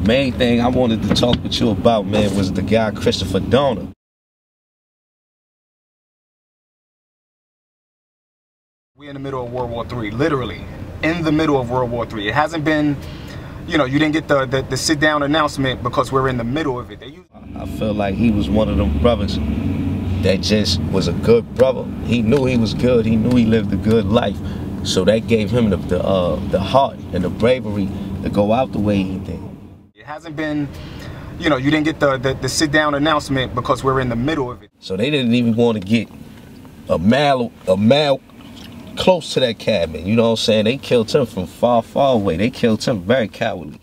main thing I wanted to talk with you about, man, was the guy Christopher Dorner. We're in the middle of World War III, literally in the middle of World War III. It hasn't been, you know, you didn't get the sit down announcement because we're in the middle of it. I feel like he was one of them brothers that just was a good brother. He knew he was good. He knew he lived a good life. So that gave him the heart and the bravery to go out the way he did. It hasn't been, you know, you didn't get the sit down announcement because we're in the middle of it. So they didn't even want to get a male close to that cabin. You know what I'm saying? They killed him from far, far away. They killed him very cowardly.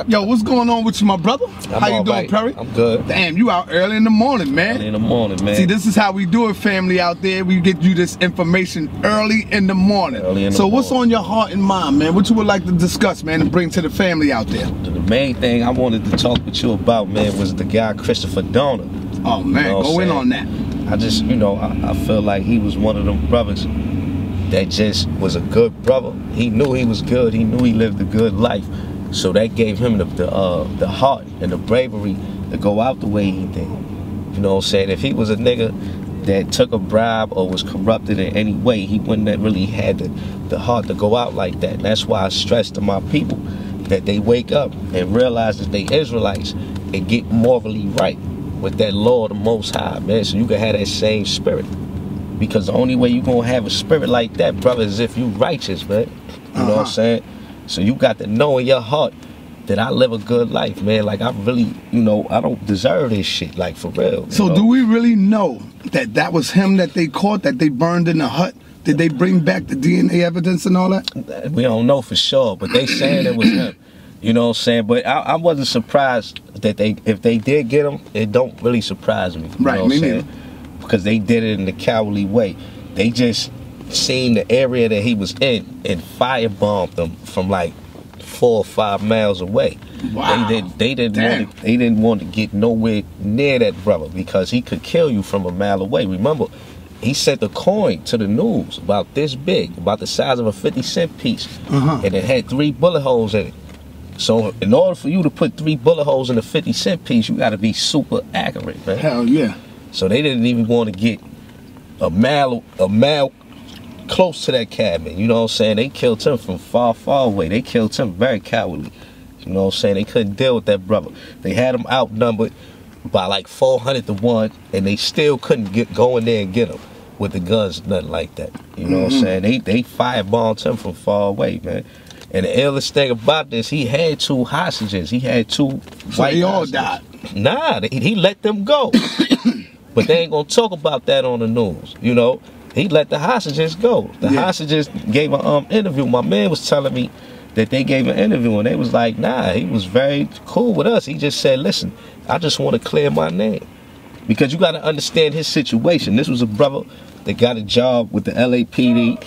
Yo, what's going on with you, my brother? How you doing, right. Perry? I'm good. Damn, you out early in the morning, man. Early in the morning, man. See, this is how we do it, family out there. We get you this information early in the morning. So what's on your heart and mind, man? What you would like to discuss, man, and bring to the family out there? The main thing I wanted to talk with you about, man, was the guy Christopher Dorner. Oh, man, you know go in on that. I just, you know, I feel like he was one of them brothers that just was a good brother. He knew he was good. He knew he lived a good life. So that gave him the heart and the bravery to go out the way he did. You know what I'm saying? If he was a nigga that took a bribe or was corrupted in any way, he wouldn't have really had the heart to go out like that. And that's why I stress to my people that they wake up and realize that they Israelites and get morally right with that law of the Most High, man, so you can have that same spirit. Because the only way you're going to have a spirit like that, brother, is if you righteous, man. You know what I'm saying? So you got to know in your heart that I live a good life, man. Like, I really, you know, I don't deserve this shit, like, for real. So do we really know that that was him that they caught, that they burned in the hut? Did they bring back the DNA evidence and all that? We don't know for sure, but they saying it was him. You know what I'm saying? But I wasn't surprised that if they did get him, it don't really surprise me. You know what I'm saying? Because they did it in the cowardly way. They just seen the area that he was in and firebombed them from like 4 or 5 miles away. Wow. They didn't want to get nowhere near that brother because he could kill you from a mile away. Remember, he sent a coin to the news about this big, about the size of a 50-cent piece, and it had 3 bullet holes in it. So in order for you to put 3 bullet holes in a 50-cent piece, you got to be super accurate, man. Hell yeah. So they didn't even want to get a mile close to that cabin. You know what I'm saying? They killed him from far, far away. They killed him very cowardly. You know what I'm saying? They couldn't deal with that brother. They had him outnumbered by like 400 to 1, and they still couldn't go in there and get him with the guns, nothing like that. You know what I'm saying? They firebombed him from far away, man. And the illest thing about this, he had 2 hostages. He had 2 white So they all hostages. died? Nah, he let them go. But they ain't gonna talk about that on the news, you know? He let the hostages go. The hostages gave an interview. My man was telling me that they gave an interview and they was like, nah, he was very cool with us. He just said, listen, I just want to clear my name. Because you got to understand his situation. This was a brother that got a job with the LAPD.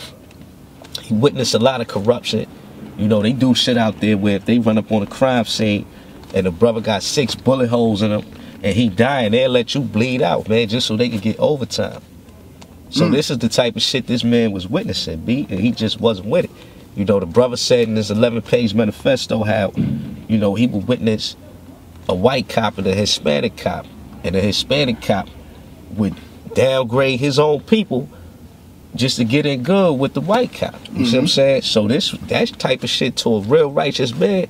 He witnessed a lot of corruption. You know, they do shit out there where if they run up on a crime scene and the brother got 6 bullet holes in him and he dying, they'll let you bleed out, man, just so they can get overtime. So this is the type of shit this man was witnessing, B, and he just wasn't with it. You know, the brother said in his 11-page manifesto how, you know, he would witness a white cop and a Hispanic cop, and the Hispanic cop would downgrade his own people just to get in good with the white cop. You see what I'm saying? So that type of shit to a real righteous man,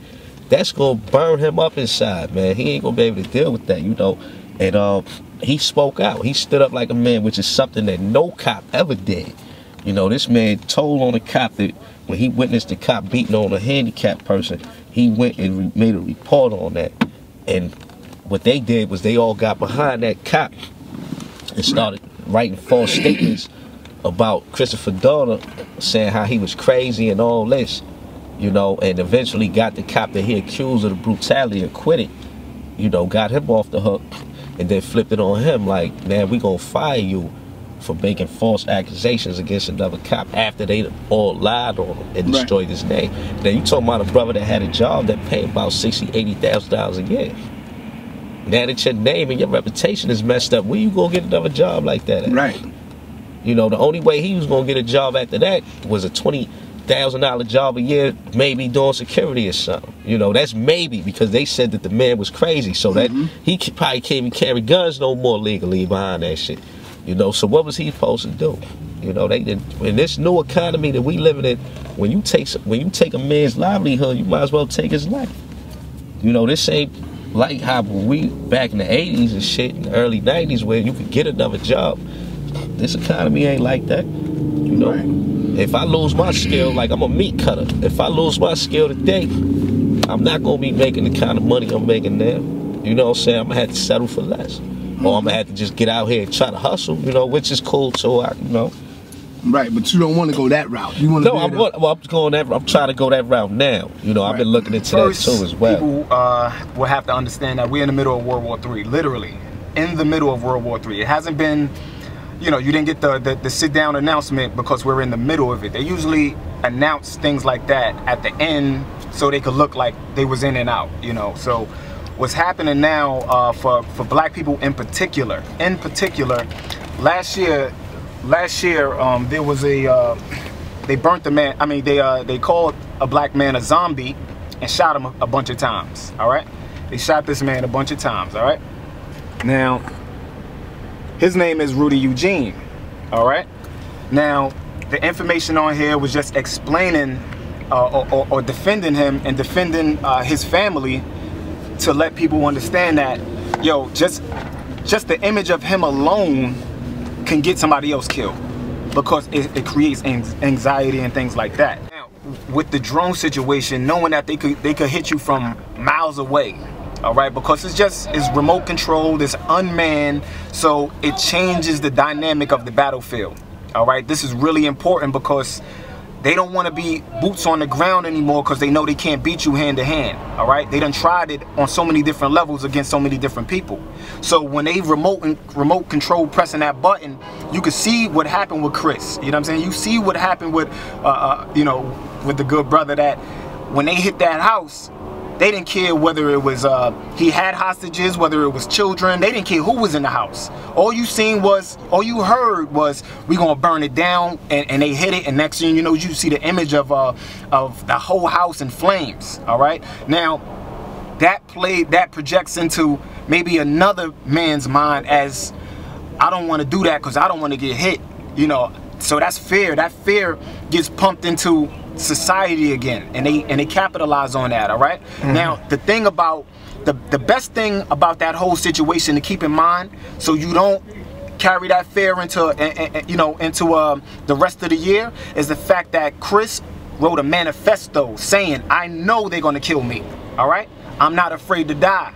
that's gonna burn him up inside, man. He ain't gonna be able to deal with that, you know. And he spoke out. He stood up like a man, which is something that no cop ever did. You know, this man told on the cop that when he witnessed the cop beating on a handicapped person, he went and made a report on that. And what they did was they all got behind that cop and started writing false statements about Christopher Dorner, saying how he was crazy and all this. you know, and eventually got the cop that he accused of the brutality acquitted, you know, got him off the hook, and then flipped it on him like, man, we gonna fire you for making false accusations against another cop after they all lied on him and destroyed his name. Now you talking about a brother that had a job that paid about $60,000, $80,000 a year. Now that your name and your reputation is messed up, where you gonna get another job like that at? Right. You know, the only way he was gonna get a job after that was a $20,000 job a year, maybe doing security or something. You know, that's maybe, because they said that the man was crazy, so that he probably can't even carry guns no more legally behind that shit. You know, so what was he supposed to do? You know, they did in this new economy that we living in. When you take a man's livelihood, you might as well take his life. You know, this ain't like how we back in the 80s and shit, in the early 90s, where you could get another job. This economy ain't like that. You know, if I lose my skill, like I'm a meat cutter, if I lose my skill today, I'm not gonna be making the kind of money I'm making now. You know what I'm saying? I'm gonna have to settle for less. Or I'm gonna have to just get out here and try to hustle, you know, which is cool too, you know. Right, but you don't want to go that route. You want to? No, I'm going that. I'm trying to go that route now. You know, I've been looking into that too as well. People will have to understand that we're in the middle of World War III, literally in the middle of World War III. It hasn't been, you know, you didn't get the sit down announcement because we're in the middle of it. They usually announce things like that at the end so they could look like they was in and out. You know, so what's happening now for black people in particular, last year there was a they burnt the man. I mean, they called a black man a zombie and shot him a bunch of times. All right, they shot this man a bunch of times. All right, now his name is Rudy Eugene. All right, now the information on here was just explaining or defending him and defending his family, to let people understand that, yo, just the image of him alone can get somebody else killed, because it creates anxiety and things like that. Now, with the drone situation, knowing that they could hit you from miles away, all right, because it's remote controlled, it's unmanned, so it changes the dynamic of the battlefield. All right, this is really important because they don't want to be boots on the ground anymore, because they know they can't beat you hand to hand. All right, they done tried it on so many different levels against so many different people. So when they remote control pressing that button, you can see what happened with Chris. You know what I'm saying? You see what happened with you know, with the good brother, that when they hit that house, they didn't care whether it was he had hostages, whether it was children. They didn't care who was in the house. All you heard was, we gonna burn it down, and they hit it, and next thing you know, you see the image of the whole house in flames. All right, now that projects into maybe another man's mind as, I don't want to do that because I don't want to get hit. You know, so that's fear. That fear gets pumped into society again, and they capitalize on that. All right. Now the thing about the best thing about that whole situation to keep in mind, so you don't carry that fear into the rest of the year, is the fact that Chris wrote a manifesto saying, I know they're gonna kill me. All right, I'm not afraid to die.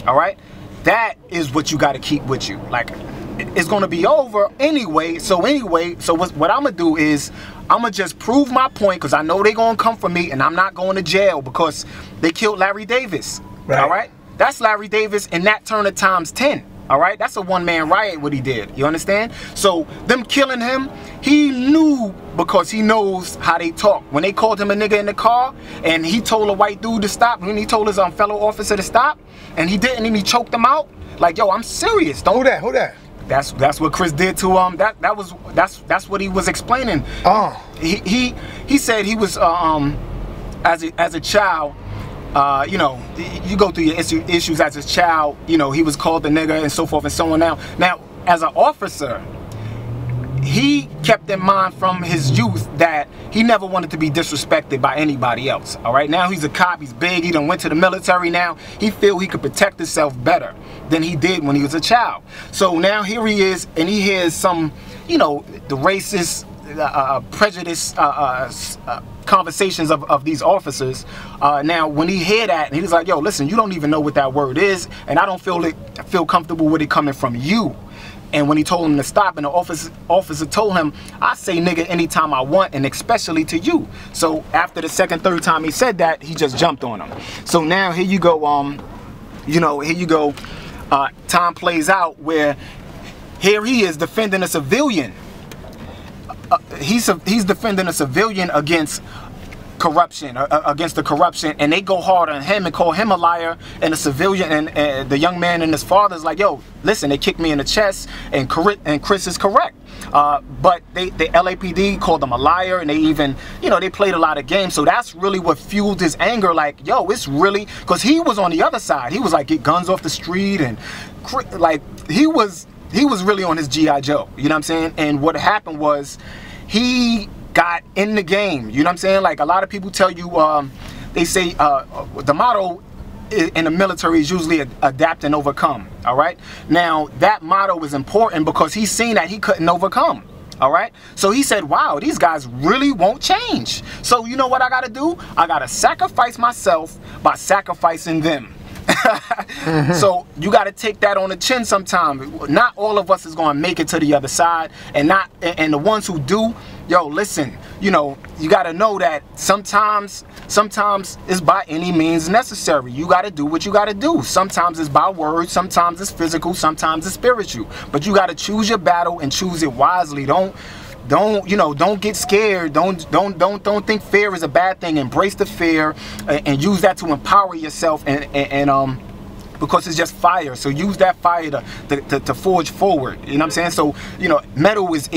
All right, that is what you got to keep with you. Like, it's gonna be over anyway. So what I'm gonna do is, I'm gonna just prove my point, because I know they're gonna come for me, and I'm not going to jail because they killed Larry Davis. Right. All right, that's Larry Davis, and that Turner times 10. All right, that's a one-man riot what he did. You understand? So them killing him, he knew, because he knows how they talk. When they called him a nigga in the car, and he told a white dude to stop, when he told his fellow officer to stop, and he didn't, and he choked him out. Like, yo, I'm serious. Don't. Who that? That's what Chris did to that's what he was explaining. Oh. He said he was as a child, you know, you go through your issues as a child, you know, he was called the nigga and so forth and so on. Now as an officer, he kept in mind from his youth that he never wanted to be disrespected by anybody else. All right, now he's a cop, he's big, he done went to the military. Now he feel he could protect himself better than he did when he was a child. So now here he is, and he hears some, you know, the racist, prejudice conversations of these officers. Now when he hear that, and he's like, yo, listen, you don't even know what that word is, and I don't feel comfortable with it coming from you. And when he told him to stop, and the officer told him, I say nigga anytime I want, and especially to you. So after the second, third time he said that, he just jumped on him. So now here you go, you know, here you go, time plays out where here he is defending a civilian. He's defending a civilian against corruption, against the corruption, and they go hard on him and call him a liar, and the civilian and the young man and his father's like, yo, listen, they kicked me in the chest, and Chris is correct. But the LAPD called him a liar, and they even, you know, they played a lot of games. So that's really what fueled his anger. Like, yo, it's really, because he was on the other side. He was like, get guns off the street, and like he was really on his G.I. Joe. You know what I'm saying? And what happened was he got in the game. You know what I'm saying? Like a lot of people tell you, they say the motto in the military is usually adapt and overcome. All right. Now that motto is important because he's seen that he couldn't overcome. All right. So he said, wow, these guys really won't change. So you know what I got to do? I got to sacrifice myself by sacrificing them. So you got to take that on the chin sometime. Not all of us is going to make it to the other side, and the ones who do, yo, listen, you know, you got to know that sometimes it's by any means necessary. You got to do what you got to do. Sometimes it's by words, sometimes it's physical, sometimes it's spiritual. But you got to choose your battle and choose it wisely. Don't get scared. Don't think fear is a bad thing. Embrace the fear and use that to empower yourself and because it's just fire. So use that fire to forge forward. You know what I'm saying? So, you know, metal is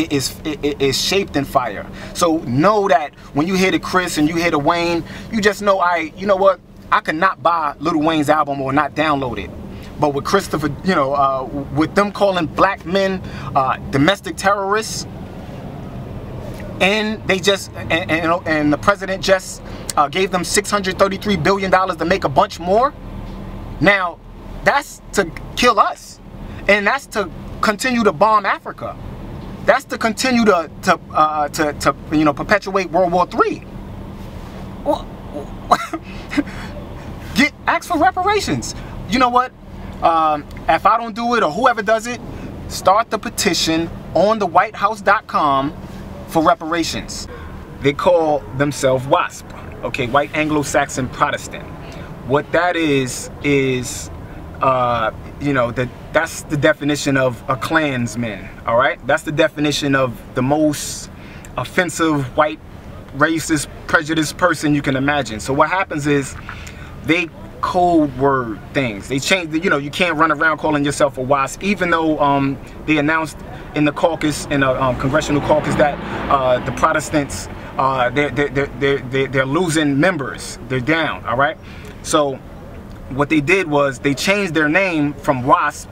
shaped in fire. So know that when you hear the Chris and you hear the Wayne, you just know, you know what? I could not buy Lil Wayne's album or not download it. But with Christopher, you know, with them calling black men domestic terrorists, and they just and the president just gave them $633 billion to make a bunch more. Now that's to kill us, and that's to continue to bomb Africa. That's to continue to you know, perpetuate World War III. Well, ask for reparations. You know what? If I don't do it or whoever does it, start the petition on the WhiteHouse.com for reparations. They call themselves WASP, okay, White Anglo-Saxon Protestant. What that is you know, that's the definition of a Klansman, all right? That's the definition of the most offensive, white, racist, prejudiced person you can imagine. So what happens is they code word things. They change, you know, you can't run around calling yourself a WASP, even though they announced in the caucus, in the congressional caucus, that the Protestants, they're losing members. They're down, all right? So what they did was they changed their name from WASP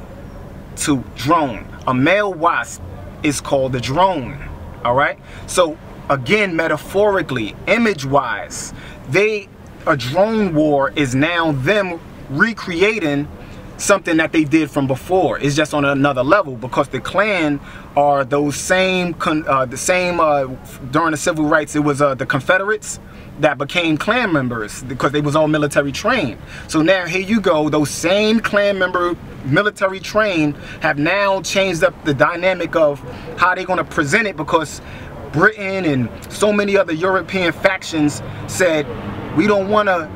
to drone. A male WASP is called a drone, all right? So again, metaphorically, image-wise, a drone war is now them recreating something that they did from before. It's just on another level, because the Klan are those same, during the civil rights, it was the Confederates that became Klan members because they was all military trained. So now here you go, those same Klan military trained have now changed up the dynamic of how they're going to present it, because Britain and so many other European factions said, we don't want to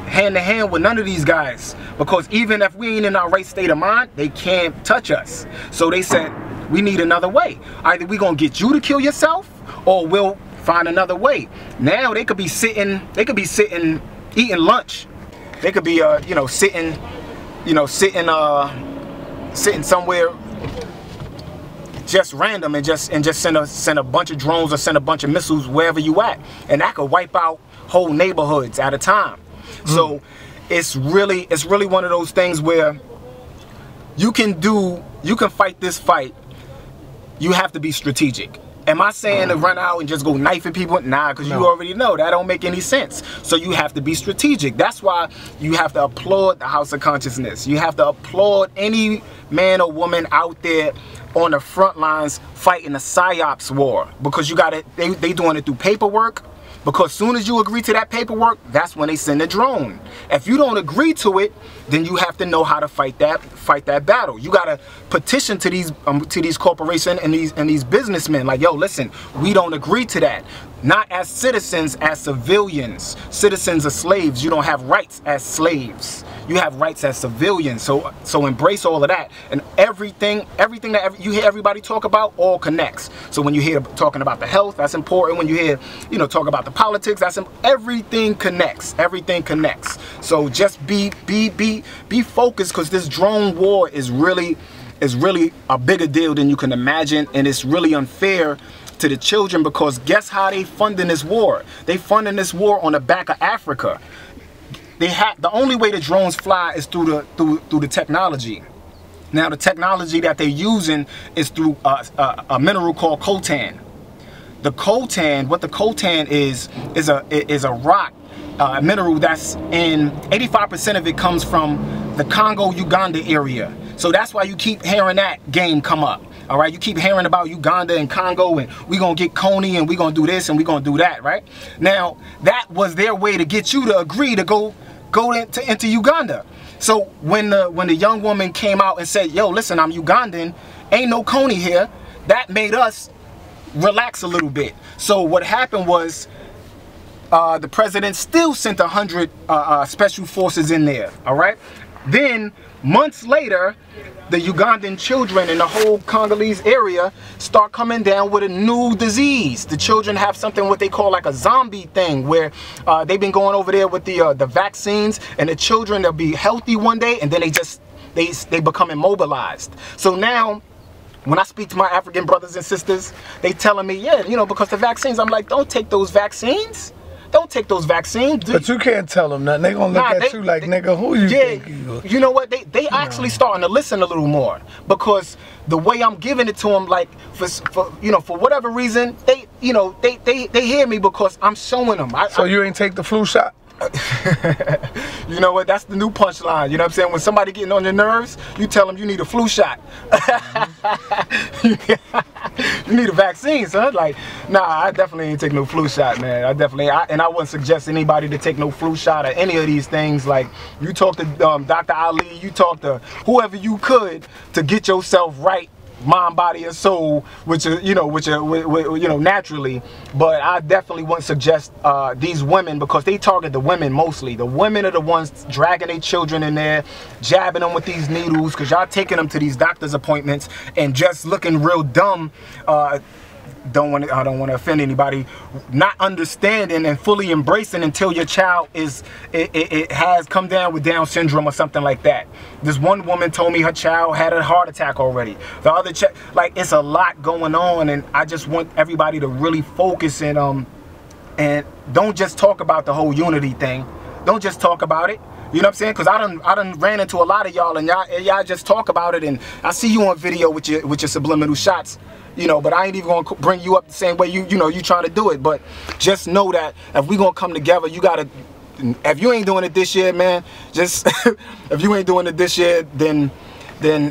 hand to hand with none of these guys, because even if we ain't in our right state of mind, they can't touch us. So they said, we need another way. Either we gonna get you to kill yourself, or we'll find another way. Now they could be sitting eating lunch. They could be you know, sitting somewhere just random and just send a bunch of drones or send a bunch of missiles wherever you at, and that could wipe out whole neighborhoods at a time. So it's really one of those things where you can fight this fight. You have to be strategic. Am I saying to run out and just go knifing people? Nah, because you already know that don't make any sense. So you have to be strategic. That's why you have to applaud the House of Consciousness. You have to applaud any man or woman out there on the front lines fighting the PSYOPs war, because you got it. They doing it through paperwork. Because soon as you agree to that paperwork, that's when they send the drone. If you don't agree to it, then you have to know how to fight that battle. You gotta petition to these corporations and these businessmen, like, yo, listen, we don't agree to that. Not as citizens, as civilians. Citizens are slaves. You don't have rights as slaves. You have rights as civilians. So embrace all of that. And everything that you hear everybody talk about all connects. So when you hear talking about the health, that's important. When you hear, you know, talk about the politics, everything connects. Everything connects. So just be focused, because this drone war is really a bigger deal than you can imagine, and it's really unfair to the children, because guess how they funding this war? They funding this war on the back of Africa. The only way the drones fly is through the technology. Now the technology that they're using is through a mineral called coltan. The coltan, what the coltan is a rock, a mineral that's in 85% of it comes from the Congo, Uganda area. So that's why you keep hearing that game come up. All right, you keep hearing about Uganda and Congo, and we gonna get Coney, and we gonna do this, and we gonna do that, right? Now, that was their way to get you to agree to go into Uganda. So when the young woman came out and said, yo, listen, I'm Ugandan, ain't no Coney here, that made us relax a little bit. So what happened was, the president still sent 100 special forces in there, all right? Then, months later, the Ugandan children in the whole Congolese area start coming down with a new disease. The children have something what they call like a zombie thing, where they've been going over there with the vaccines, and the children, they'll be healthy one day, and then they become immobilized. So now, when I speak to my African brothers and sisters, they telling me, yeah, you know, because the vaccines, I'm like, don't take those vaccines. Don't take those vaccines. But you can't tell them nothing. They gonna look at you like, nigga, who you think you are? You know what? They actually starting to listen a little more, because the way I'm giving it to them, like for whatever reason, they hear me, because I'm showing them. So you ain't take the flu shot? You know what? That's the new punchline. You know what I'm saying? When somebody getting on your nerves, you tell them you need a flu shot. You need a vaccine, son. Like, nah, I definitely ain't take no flu shot, man. I wouldn't suggest anybody to take no flu shot or any of these things. Like, you talk to Dr. Ali, you talk to whoever you could to get yourself right, mind, body, and soul, which is, naturally. But I definitely wouldn't suggest these women, because they target the women mostly. The women are the ones dragging their children in there, jabbing them with these needles, because y'all taking them to these doctor's appointments and just looking real dumb. I don't want to offend anybody, not understanding and fully embracing until your child it has come down with Down syndrome or something like that. This one woman told me her child had a heart attack already. The other like, it's a lot going on, and I just want everybody to really focus and don't just talk about the whole unity thing. Don't just talk about it. You know what I'm saying? Because I done ran into a lot of y'all, and y'all just talk about it, and I see you on video with your subliminal shots. You know, but I ain't even gonna bring you up the same way you trying to do it. But just know that if we gonna come together, you gotta. If you ain't doing it this year, man, just if you ain't doing it this year, then they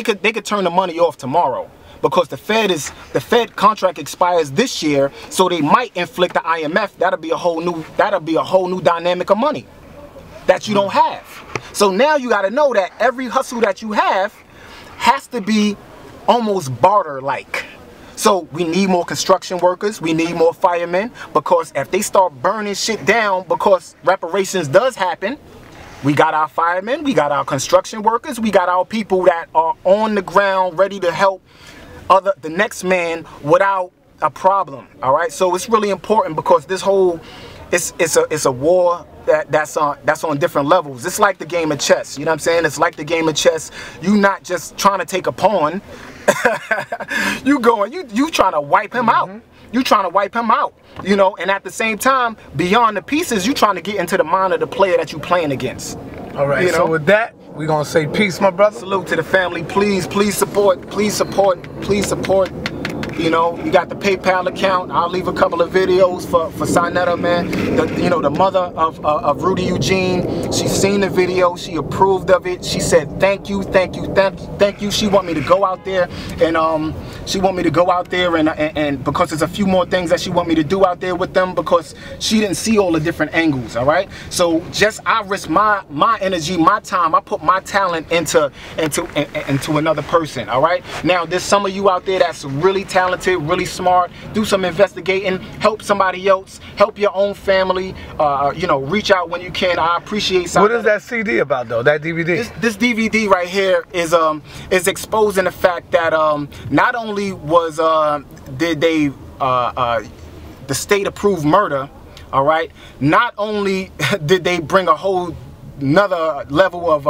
could turn the money off tomorrow, because the Fed contract expires this year, so they might inflict the IMF. That'll be a whole new dynamic of money that you don't have. So now you gotta know that every hustle that you have has to be almost barter-like. So we need more construction workers, we need more firemen, because if they start burning shit down, because reparations does happen, we got our firemen, we got our construction workers, we got our people that are on the ground ready to help the next man without a problem. All right, so it's really important, because this whole it's a war that's on different levels. It's like the game of chess. You know what I'm saying? It's like the game of chess. You not just trying to take a pawn. You trying to wipe him out. You trying to wipe him out. You know, and at the same time, beyond the pieces, you trying to get into the mind of the player that you playing against. All right. You know? So with that, we're gonna say peace, my brother. Salute to the family. Please support. Please support. Please support. You know, you got the PayPal account. I'll leave a couple of videos for Sinetta, man. You know, the mother of Rudy Eugene. She's seen the video. She approved of it. She said, thank you, thank you, thank you. She want me to go out there and and because there's a few more things that she want me to do out there with them, because she didn't see all the different angles. All right. So just I risk my energy, my time. I put my talent into another person. All right. Now there's some of you out there that's really talented, really smart. Do some investigating. Help somebody else. Help your own family. You know, reach out when you can. I appreciate. What is that CD about though? That DVD? This DVD right here is exposing the fact that not only was did they the state approve murder, all right, not only did they bring a whole another level of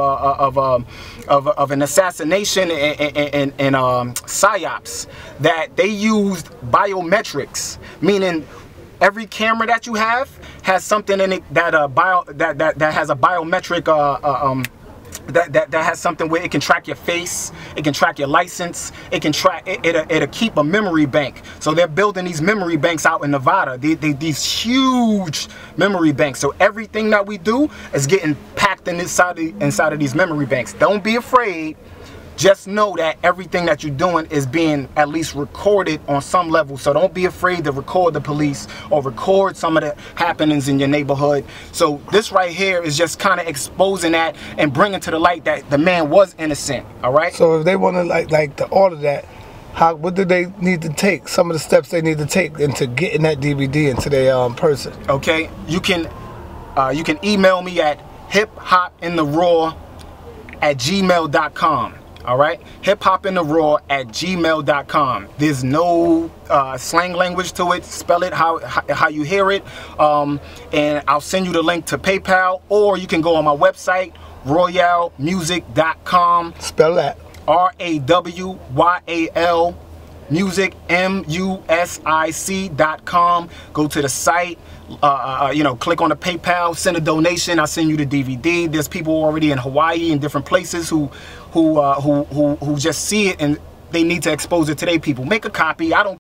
an assassination and psyops, that they used biometrics, meaning every camera that you have has something in it that that has a biometric that has something where it can track your face, it can track your license, it can track it'll keep a memory bank. So they're building these memory banks out in Nevada, these huge memory banks. So everything that we do is getting packed inside of these memory banks. Don't be afraid. Just know that everything that you're doing is being at least recorded on some level. So don't be afraid to record the police or record some of the happenings in your neighborhood. So this right here is just kind of exposing that and bringing to the light that the man was innocent. All right. So if they want to like to order that, what do they need to take? Some of the steps they need to take into getting that DVD into their person. Okay. You can email me at hiphopintheraw@gmail.com. All right, hiphopintheraw@gmail.com. There's no slang language to it. Spell it how you hear it, and I'll send you the link to PayPal, or you can go on my website, royalmusic.com. Spell that. RAWYAL music, MUSIC.com. Go to the site. You know, click on the PayPal, send a donation. I'll send you the DVD. There's people already in Hawaii and different places who just see it and they need to expose it to their people. Make a copy. I don't